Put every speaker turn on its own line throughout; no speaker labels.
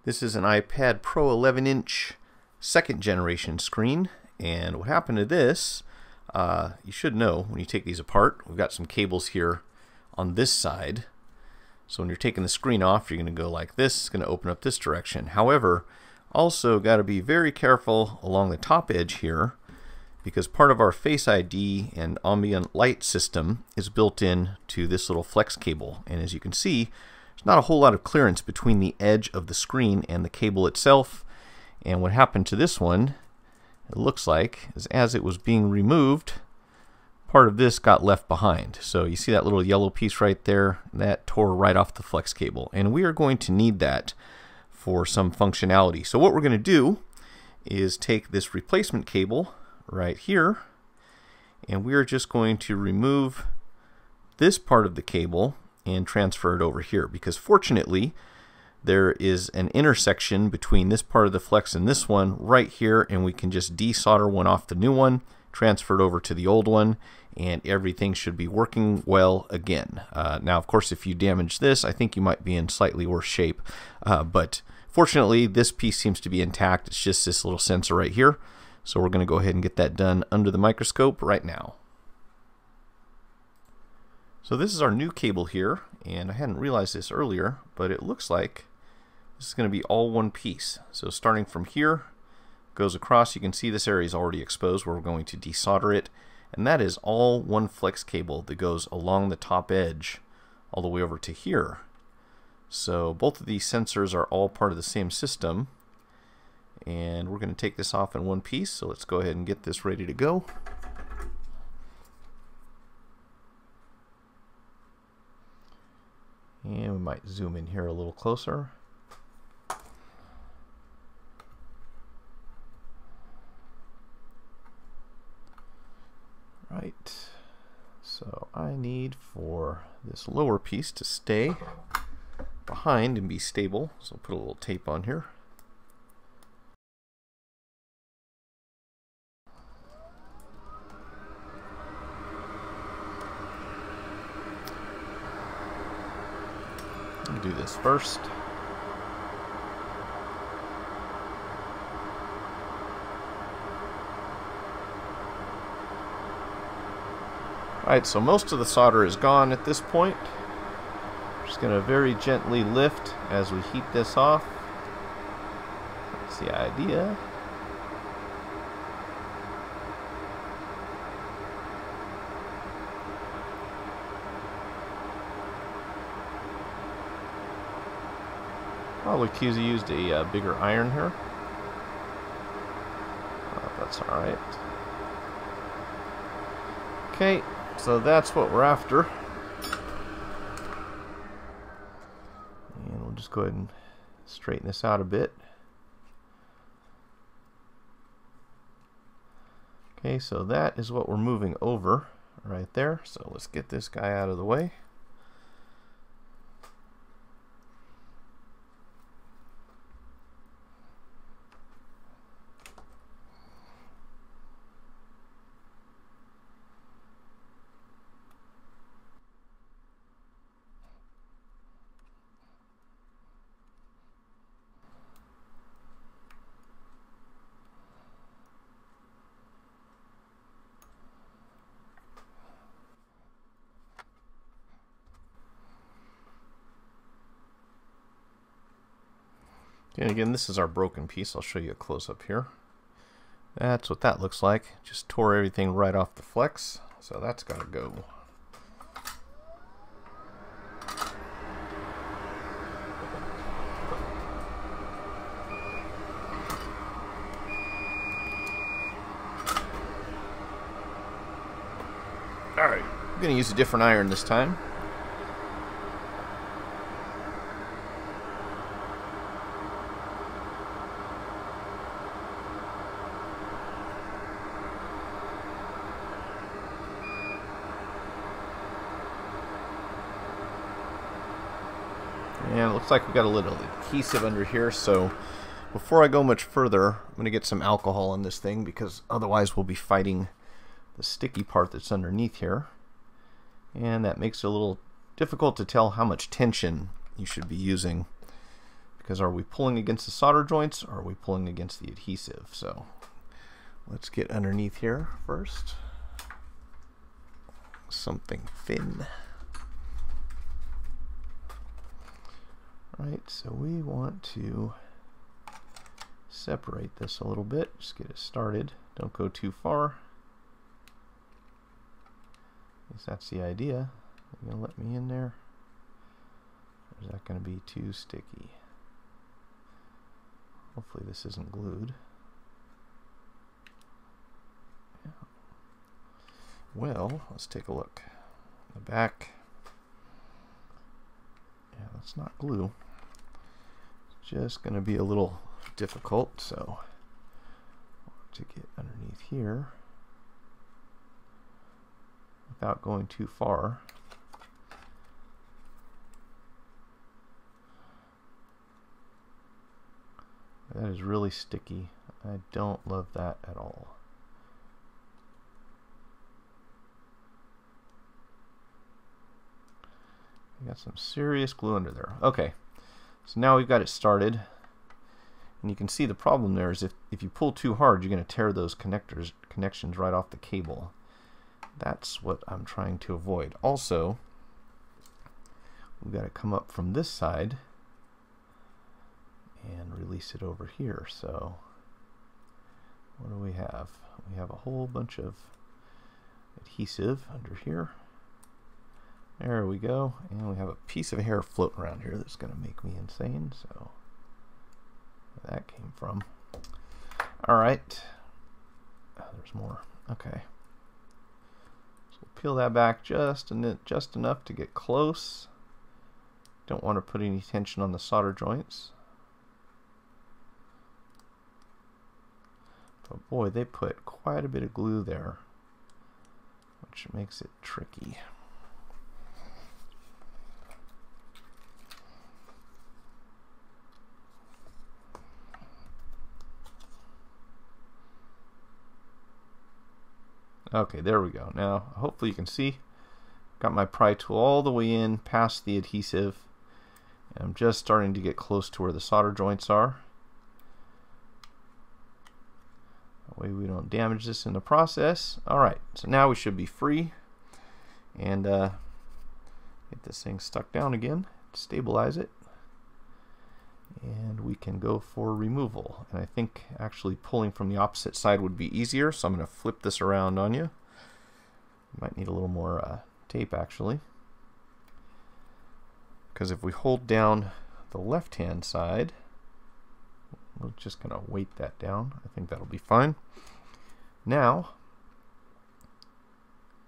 This is an iPad Pro 11-inch second generation screen, and what happened to this, you should know when you take these apart, we've got some cables here on this side. So when you're taking the screen off, you're going to go like this. It's going to open up this direction. However, also got to be very careful along the top edge here, because part of our Face ID and ambient light system is built in to this little flex cable. And as you can see, there's not a whole lot of clearance between the edge of the screen and the cable itself. And what happened to this one, it looks like, is as it was being removed, part of this got left behind. So you see that little yellow piece right there? That tore right off the flex cable. And we are going to need that for some functionality. So what we're going to do is take this replacement cable right here, and we are just going to remove this part of the cable and transfer it over here, because fortunately there is an intersection between this part of the flex and this one right here, and we can just desolder one off the new one, transfer it over to the old one, and everything should be working well again. Now of course, if you damage this, I think you might be in slightly worse shape, but fortunately this piece seems to be intact. It's just this little sensor right here. So we're going to go ahead and get that done under the microscope right now. So this is our new cable here, and I hadn't realized this earlier, but it looks like this is going to be all one piece. So starting from here, goes across, you can see this area is already exposed where we're going to desolder it, and that is all one flex cable that goes along the top edge all the way over to here. So both of these sensors are all part of the same system, and we're going to take this off in one piece. So let's go ahead and get this ready to go. And we might zoom in here a little closer. Right, so I need for this lower piece to stay behind and be stable, so I'll put a little tape on here. I'll do this first. Alright, so most of the solder is gone at this point. Just going to very gently lift as we heat this off. That's the idea. Probably could have used a bigger iron here. That's alright. Okay, so that's what we're after. And we'll just go ahead and straighten this out a bit. Okay, so that is what we're moving over right there. So let's get this guy out of the way. And again, this is our broken piece. I'll show you a close-up here. That's what that looks like. Just tore everything right off the flex, so that's got to go. Alright, I'm going to use a different iron this time. And it looks like we got a little adhesive under here, so before I go much further, I'm going to get some alcohol on this thing, because otherwise we'll be fighting the sticky part that's underneath here. And that makes it a little difficult to tell how much tension you should be using, Because are we pulling against the solder joints or are we pulling against the adhesive? So let's get underneath here first. Something thin. Alright, so we want to separate this a little bit, just get it started. Don't go too far. At least that's the idea. You gonna let me in there? Or is that gonna be too sticky? Hopefully this isn't glued. Yeah. Well, let's take a look. The back. Yeah, that's not glue. It's just gonna be a little difficult, so to get underneath here without going too far. That is really sticky. I don't love that at all. We got some serious glue under there. Okay, so now we've got it started. And you can see the problem there is if you pull too hard, you're going to tear those connections right off the cable. That's what I'm trying to avoid. Also, we've got to come up from this side and release it over here. So what do we have? We have a whole bunch of adhesive under here. There we go. And we have a piece of hair floating around here that's going to make me insane. So where that came from. All right. Oh, there's more. Okay. So we'll peel that back just enough to get close. Don't want to put any tension on the solder joints. But boy, they put quite a bit of glue there, which makes it tricky. Okay, there we go. Now, hopefully you can see, got my pry tool all the way in past the adhesive. And I'm just starting to get close to where the solder joints are. That way we don't damage this in the process. Alright, so now we should be free. And get this thing stuck down again, stabilize it. And we can go for removal. And I think actually pulling from the opposite side would be easier, so I'm going to flip this around on you. Might need a little more tape actually. Because if we hold down the left-hand side, we're just going to weight that down. I think that'll be fine. Now,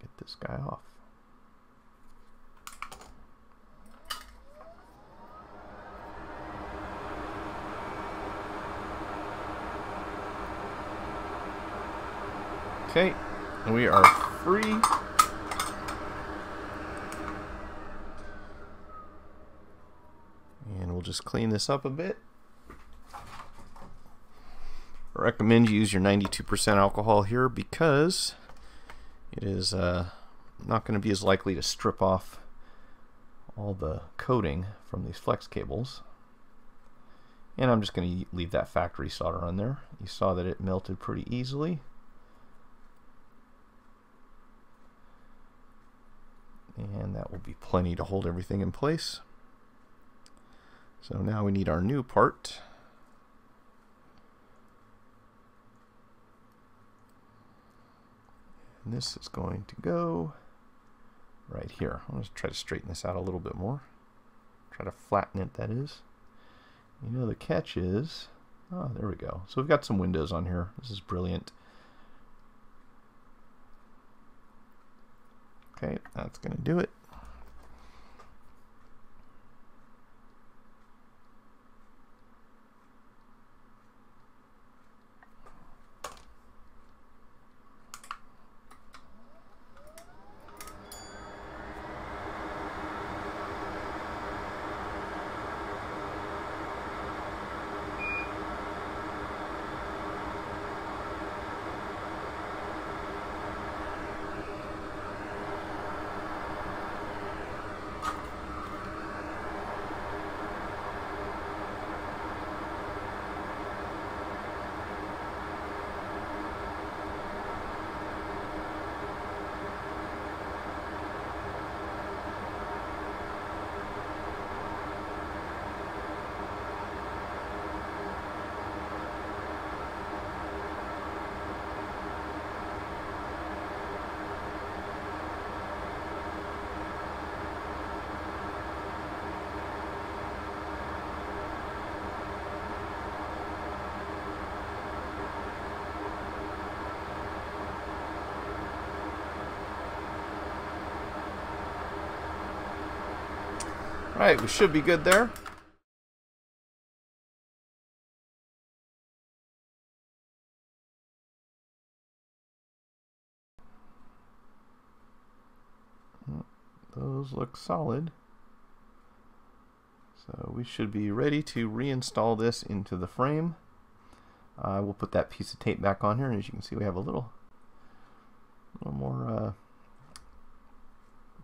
get this guy off. Okay, and we are free. And we'll just clean this up a bit. I recommend you use your 92% alcohol here because it is not going to be as likely to strip off all the coating from these flex cables. And I'm just going to leave that factory solder on there. You saw that it melted pretty easily. And that will be plenty to hold everything in place. So now we need our new part. And this is going to go right here. I'm going to try to straighten this out a little bit more. Try to flatten it, that is. You know, the catch is, oh, there we go. So we've got some windows on here. This is brilliant. Okay, that's going to do it. Alright, we should be good there. Those look solid. So we should be ready to reinstall this into the frame. We'll put that piece of tape back on here, and as you can see, we have a little more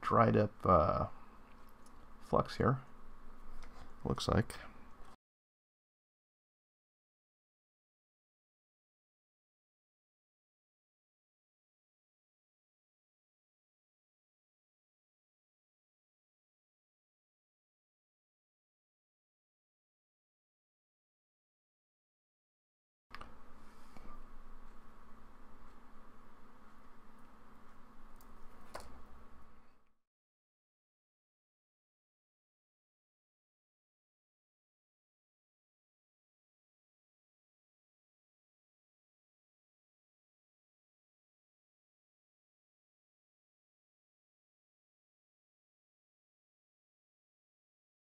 dried up flux here, looks like.